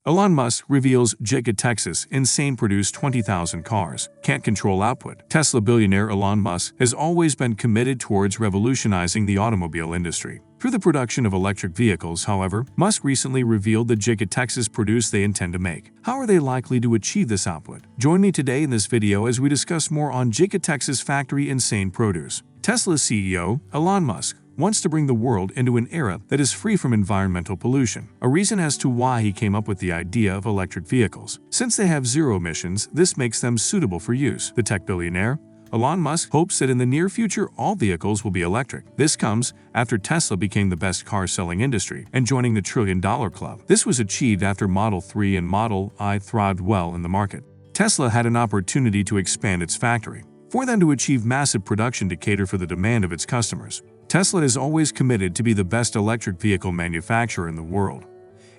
Elon Musk reveals Giga Texas insane produce 20,000 cars, can't control output. Tesla billionaire Elon Musk has always been committed towards revolutionizing the automobile industry. Through the production of electric vehicles, however, Musk recently revealed the Giga Texas produce they intend to make. How are they likely to achieve this output? Join me today in this video as we discuss more on Giga Texas factory insane produce. Tesla's CEO, Elon Musk, wants to bring the world into an era that is free from environmental pollution, a reason as to why he came up with the idea of electric vehicles. Since they have zero emissions, this makes them suitable for use. The tech billionaire, Elon Musk, hopes that in the near future all vehicles will be electric. This comes after Tesla became the best car-selling industry and joining the trillion-dollar club. This was achieved after Model 3 and Model I thrived well in the market. Tesla had an opportunity to expand its factory, for them to achieve massive production to cater for the demand of its customers. Tesla is always committed to be the best electric vehicle manufacturer in the world,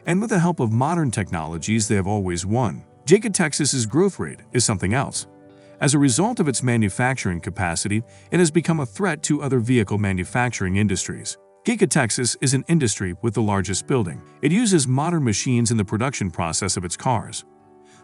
and with the help of modern technologies they have always won. Giga Texas's growth rate is something else. As a result of its manufacturing capacity, it has become a threat to other vehicle manufacturing industries. Giga Texas is an industry with the largest building. It uses modern machines in the production process of its cars.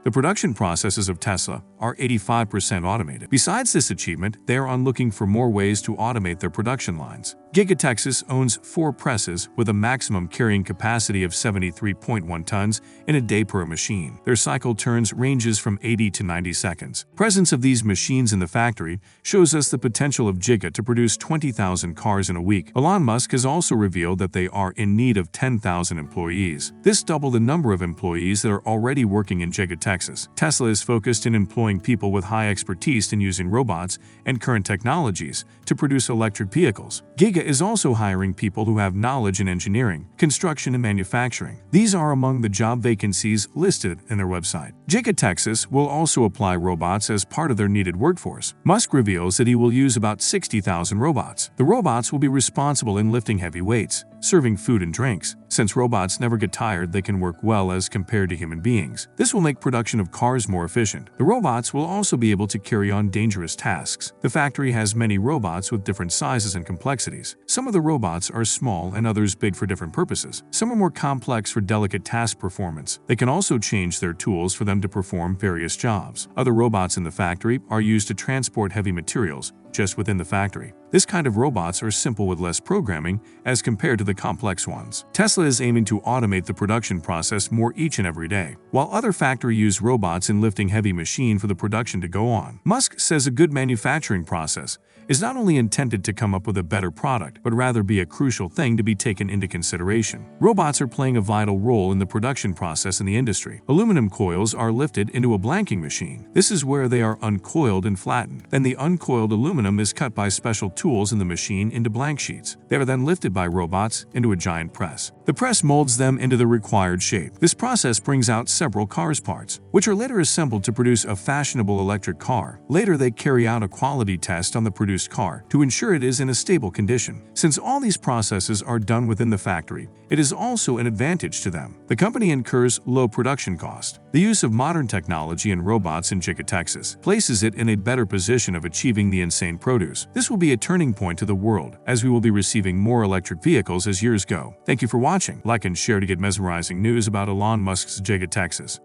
The production processes of Tesla are 85% automated. Besides this achievement, they are looking for more ways to automate their production lines. Giga Texas owns 4 presses with a maximum carrying capacity of 73.1 tons in a day per machine. Their cycle turns ranges from 80 to 90 seconds. Presence of these machines in the factory shows us the potential of Giga to produce 20,000 cars in a week. Elon Musk has also revealed that they are in need of 10,000 employees. This double the number of employees that are already working in Giga Texas. Tesla is focused in employing people with high expertise in using robots and current technologies to produce electric vehicles. Giga is also hiring people who have knowledge in engineering, construction, and manufacturing. These are among the job vacancies listed in their website. Giga Texas will also apply robots as part of their needed workforce. Musk reveals that he will use about 60,000 robots. The robots will be responsible in lifting heavy weights, serving food and drinks. Since robots never get tired, they can work well as compared to human beings. This will make production of cars more efficient. The robots will also be able to carry on dangerous tasks. The factory has many robots with different sizes and complexities. Some of the robots are small and others big for different purposes. Some are more complex for delicate task performance. They can also change their tools for them to perform various jobs. Other robots in the factory are used to transport heavy materials just within the factory. This kind of robots are simple with less programming as compared to the complex ones. Tesla is aiming to automate the production process more each and every day, while other factories use robots in lifting heavy machine for the production to go on. Musk says a good manufacturing process is not only intended to come up with a better product, but rather be a crucial thing to be taken into consideration. Robots are playing a vital role in the production process in the industry. Aluminum coils are lifted into a blanking machine. This is where they are uncoiled and flattened. Then the uncoiled aluminum is cut by special tools in the machine into blank sheets. They are then lifted by robots into a giant press. The press molds them into the required shape. This process brings out several cars parts, which are later assembled to produce a fashionable electric car. Later, they carry out a quality test on the produced car to ensure it is in a stable condition. Since all these processes are done within the factory, it is also an advantage to them. The company incurs low production cost. The use of modern technology and robots in Giga Texas places it in a better position of achieving the insane produce. This will be a turning point to the world, as we will be receiving more electric vehicles as years go. Thank you for watching. Like and share to get mesmerizing news about Elon Musk's Giga Texas.